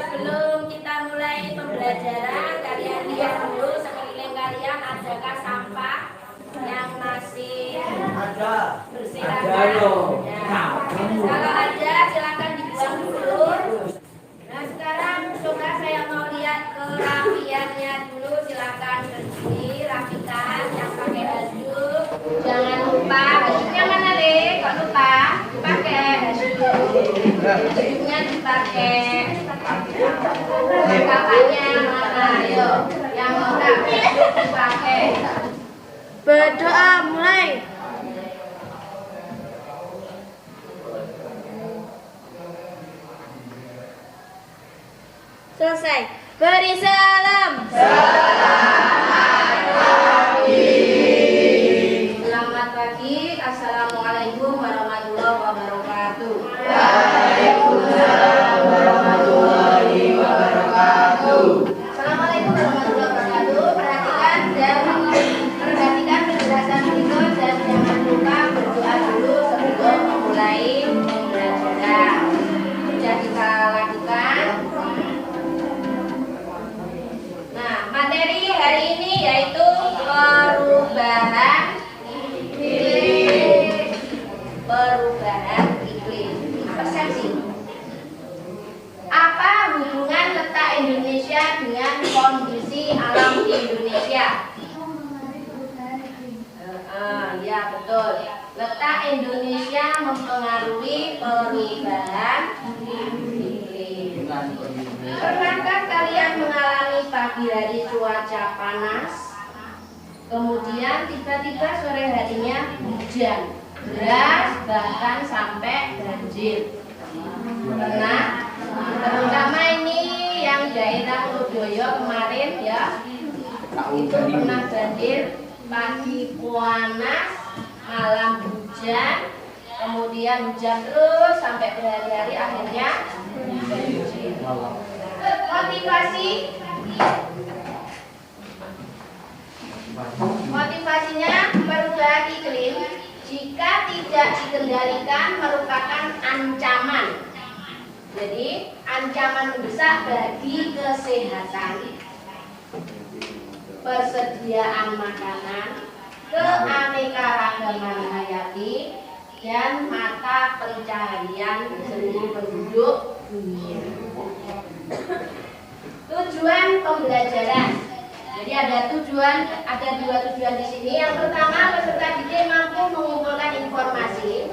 Sebelum kita mulai pembelajaran, kalian lihat dulu sekeliling kalian adakah sampah yang masih berserakan? Kalau ada, silakan dibuang dulu. Nah, sekarang coba saya mau lihat kerapiannya dulu. Silakan berdiri, rapikan yang pakai baju. Jangan lupa bajunya mana, Le? Kok lupa? Pakai bajunya dipakai. Kakaknya mana? Ayo, yang mau dipakai. Berdoa mulai. Selesai. Beri salam. Selamat pagi. Assalamualaikum warahmatullahi wabarakatuh. Waalaikumsalam warahmatullahi wabarakatuh. Assalamualaikum warahmatullahi wabarakatuh. Perhatikan penjelasan berikut dan jangan lupa berdoa dulu sebelum memulai pembelajaran. Sudah kita lakukan. Nah, materi hari ini yaitu perubahan iklim. Persepsi. Apa hubungan letak Indonesia dengan kondisi alam di Indonesia? Ya betul. Letak Indonesia mempengaruhi perubahan iklim. Pernahkah kalian mengalami pagi hari cuaca panas, kemudian tiba-tiba sore harinya hujan deras bahkan sampai banjir? Pernah? Terutama ini yang daerah Ludoyo kemarin ya, itu pernah banjir, pagi panas, malam hujan, kemudian hujan terus sampai berhari-hari, akhirnya banjir. Motivasinya perubahan iklim jika tidak dikendalikan merupakan ancaman. Jadi ancaman besar bagi kesehatan, persediaan makanan, keanekaragaman hayati, dan mata pencaharian seluruh penduduk dunia. Tujuan pembelajaran. Jadi ada dua tujuan di sini. Yang pertama, peserta didik mampu mengumpulkan informasi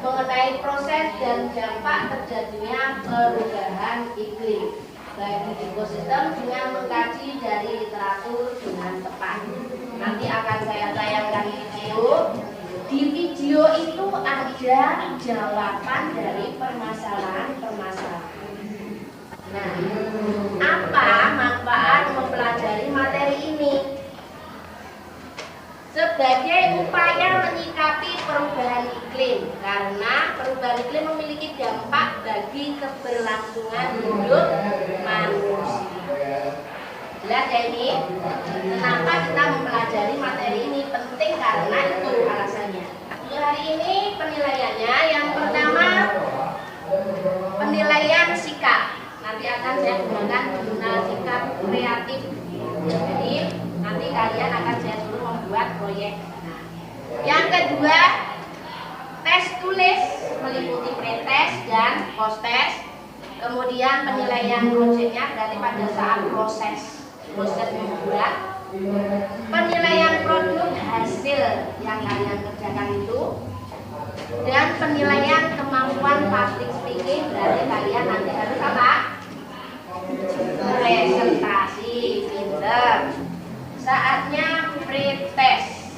mengenai proses dan dampak terjadinya perubahan iklim bagi ekosistem dengan mengkaji dari literatur dengan tepat. Nanti akan saya tayangkan video. Di video itu ada jawaban dari permasalahan-permasalahan. Nah, apa manfaat mempelajari materi ini? Sebagai upaya menyikapi perubahan iklim, karena perubahan iklim memiliki dampak bagi keberlangsungan hidup manusia. Jelas ya ini? Kenapa kita mempelajari materi ini? Penting karena itu alasannya. Hari ini penilaiannya yang pertama penilaian sikap. Nanti akan saya gunakan jurnal sikap kreatif. Jadi nanti kalian akan saya suruh membuat proyek. Yang kedua, tes tulis meliputi pretest dan posttest. Kemudian penilaian proyeknya berarti pada saat proses membuat. Penilaian produk hasil yang kalian kerjakan itu. Dan penilaian kemampuan public speaking berarti kalian nanti harus apa? Presentasi, pinter. Saatnya pretest.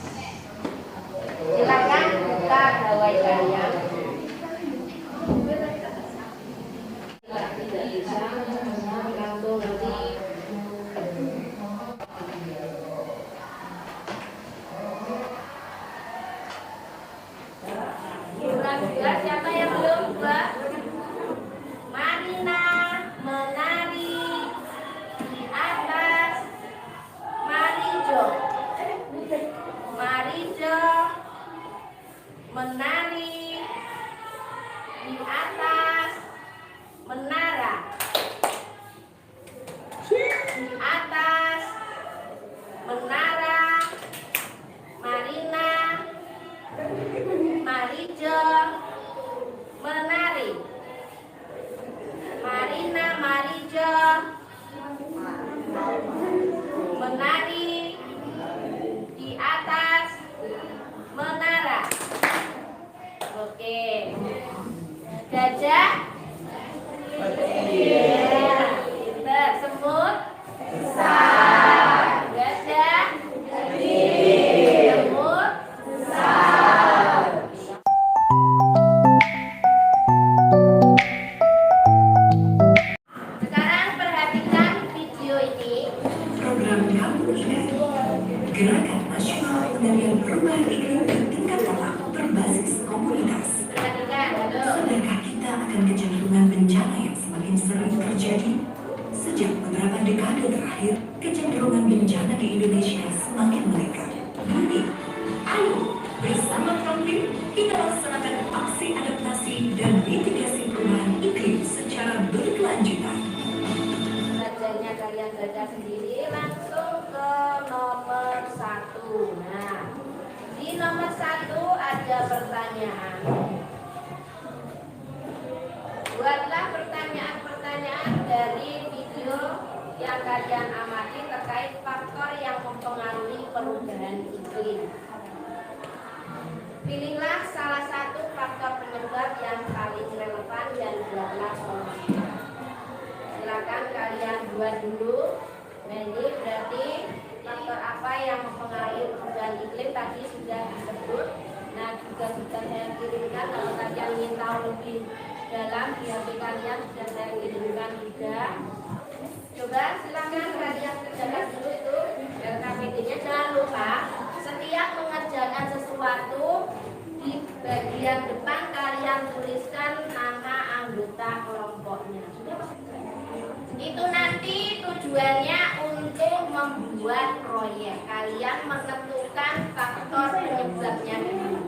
menari di atas menara, di atas menara Marina Marijo menari, Marina Marijo menari di atas menara. Oke. Gajah ya, pinter. Semut besar. Gajah semut besar. Sekarang perhatikan video ini. Program Kampus Gerakan Nasional Pengendalian Perubahan Iklim Bertingkat Dalam berbasis komunitas. Perhatikan, aduh. Sadarkah kita akan kecenderungan bencana yang semakin sering terjadi? Sejak beberapa dekade terakhir, kecenderungan bencana di Indonesia semakin meningkat. Mari, ayo bersama Frontline kita laksanakan aksi adaptasi dan mitigasi perubahan iklim secara berkelanjutan. Belajarnya kalian baca sendiri, langsung ke nomor 1. Nah, di nomor 1 ada pertanyaan. Buatlah pertanyaan-pertanyaan dari video yang kalian amati terkait faktor yang mempengaruhi perubahan iklim. Pilihlah salah satu faktor penyebab yang paling relevan dan buatlah solusi. Silakan kalian buat dulu. Nah, ini berarti faktor apa yang mempengaruhi perubahan iklim tadi sudah disebut. Nah, juga sudah saya kirimkan. Kalau kalian ingin tahu lebih dalam di HP kalian sudah saya kirimkan juga. Coba silakan kalian kerjakan dulu itu LKPD-nya. Jangan lupa setiap mengerjakan sesuatu di bagian depan kalian tuliskan nama anggota kelompoknya. Sudah Pak? Itu nanti tujuannya untuk membuat proyek. Kalian menentukan faktor penyebabnya dulu.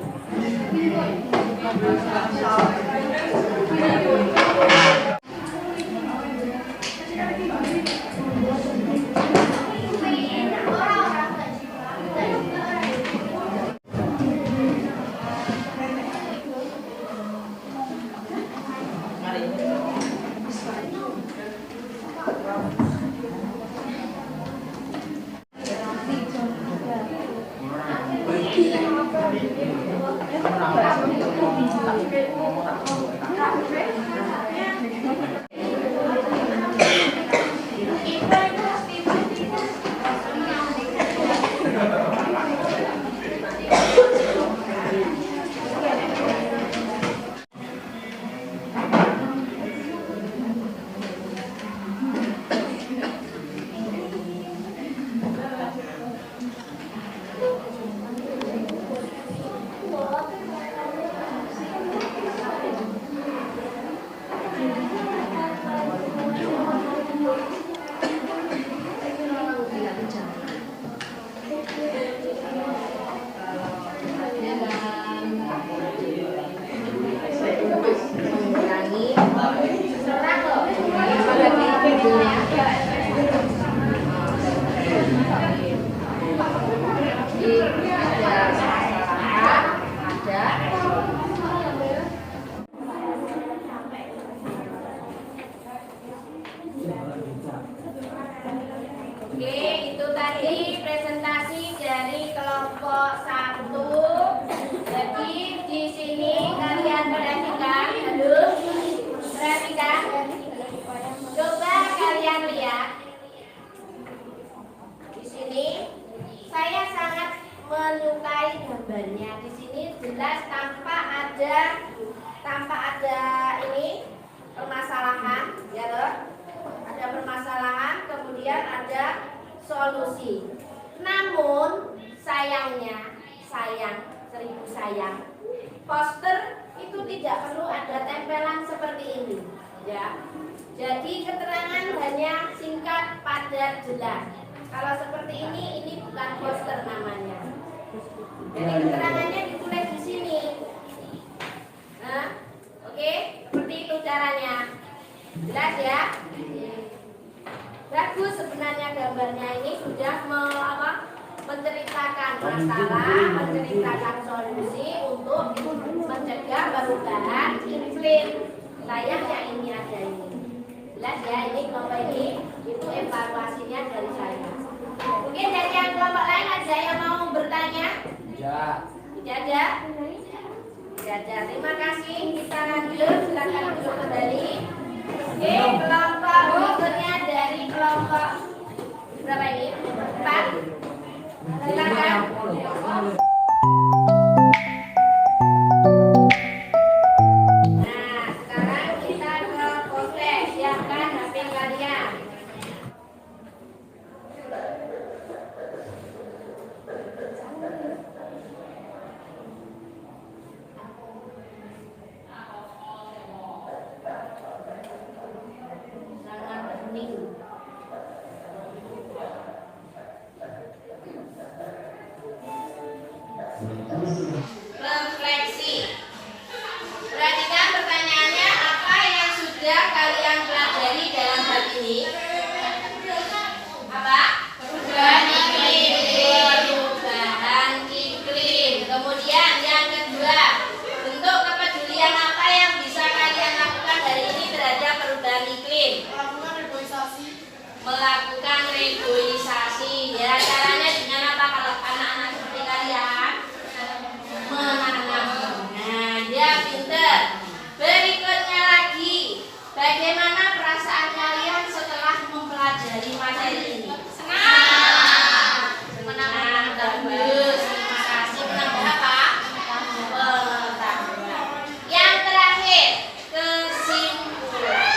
Oke, itu tadi presentasi dari kelompok 1. Jadi di sini kalian perhatikan, perhatikan. Coba kalian lihat. Di sini saya sangat menyukai gambarnya. Di sini jelas tanpa ada ini permasalahan, ya loh. Ada permasalahan, kemudian ada solusi. Namun sayangnya, seribu sayang, poster itu tidak perlu ada tempelan seperti ini, ya. Jadi keterangan hanya singkat, padat, jelas. Kalau seperti ini bukan poster namanya. Jadi keterangannya ditulis di sini. menceritakan solusi untuk mencegah perubahan iklim wilayah yang ini ada ini. Jelas ya, ini kelompok ini itu evaluasinya dari saya. Mungkin dari yang kelompok lain ada yang mau bertanya? Tidak ada. Terima kasih. Kita lanjut. Silakan duduk kembali. Oke, kelompok berikutnya dari kelompok berapa ini? 4. Silakan. Nah, sekarang kita ke proses. Siapkan HP kalian. Sangat penting. Refleksi. Perhatikan pertanyaannya, apa yang sudah kalian pelajari dalam hal ini? Apa? Perubahan iklim. Perubahan iklim. Kemudian yang kedua, bentuk kepedulian apa yang bisa kalian lakukan hari ini terhadap perubahan iklim? Melakukan reboisasi. Ya, caranya dengan apa kalau anak-anak seperti kalian? Menanam. Nah, dia pinter. Berikutnya lagi, bagaimana perasaan kalian setelah mempelajari materi ini? Senang. Senang, bagus. Terima kasih. Menambah apa? Pengetahuan. Yang terakhir, kesimpulan.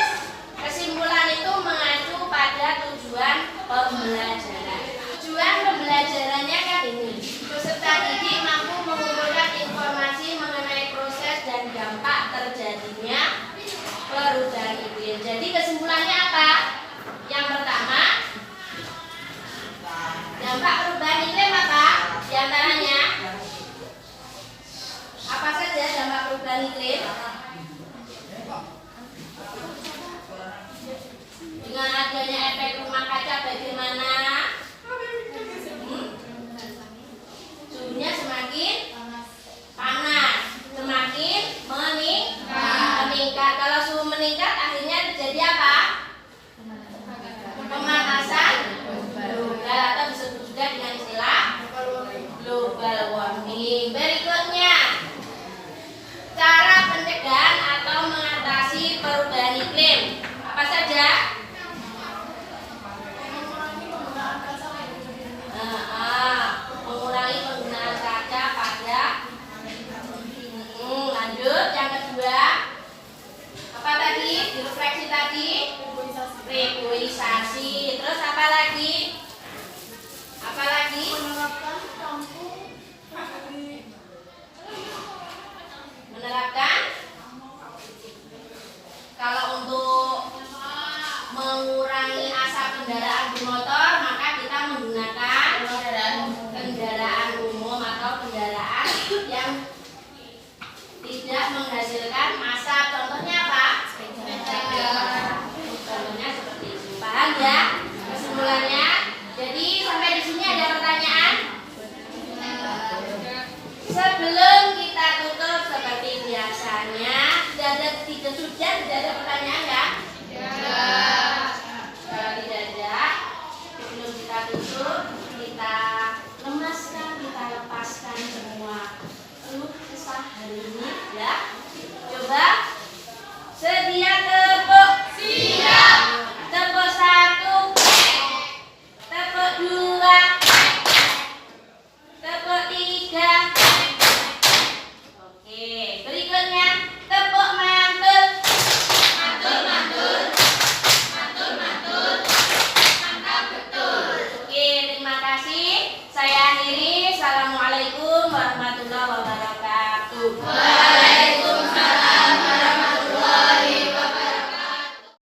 Kesimpulan itu mengacu pada tujuan pembelajaran. Tujuan pembelajarannya kan ini. Peserta didik mampu mengumpulkan informasi mengenai proses dan dampak terjadinya perubahan iklim. Jadi kesimpulannya apa? Yang pertama, dampak perubahan iklim apa? Di antaranya apa saja dampak perubahan iklim? Dengan adanya efek rumah kaca bagaimana? Suhunya semakin panas, semakin meningkat. Kalau suhu meningkat akhirnya terjadi apa? Pemanasan global atau disebut juga dengan istilah global warming. Berikutnya, cara pencegahan atau mengatasi perubahan iklim. Apa saja? Mengurangi penggunaan kaca pada lanjut. Yang kedua, apa tadi? Refleksi tadi? Reboisasi. Terus apa lagi? Apa lagi? Menerapkan. Kalau untuk mengurangi asap kendaraan bermotor, maka kita menggunakan kendaraan umum atau kendaraan yang tidak menghasilkan asap. Contohnya apa? Contohnya seperti itu. Paham ya? Kesimpulannya. Jadi sampai di sini ada pertanyaan? Sebelum kita tutup seperti biasanya, tidak ada pertanyaan ya? Kalau tidak ada, sebelum kita tutup, kita lemaskan, kita lepaskan semua keluh kesah hari ini ya. Coba sedia tepuk. Siap. Tepuk 1. Tepuk 2. Tepuk 3. Oke, berikutnya tepuk mantul. Mantul. Mantap betul. Oke, terima kasih. Saya akhiri. Assalamualaikum warahmatullahi wabarakatuh.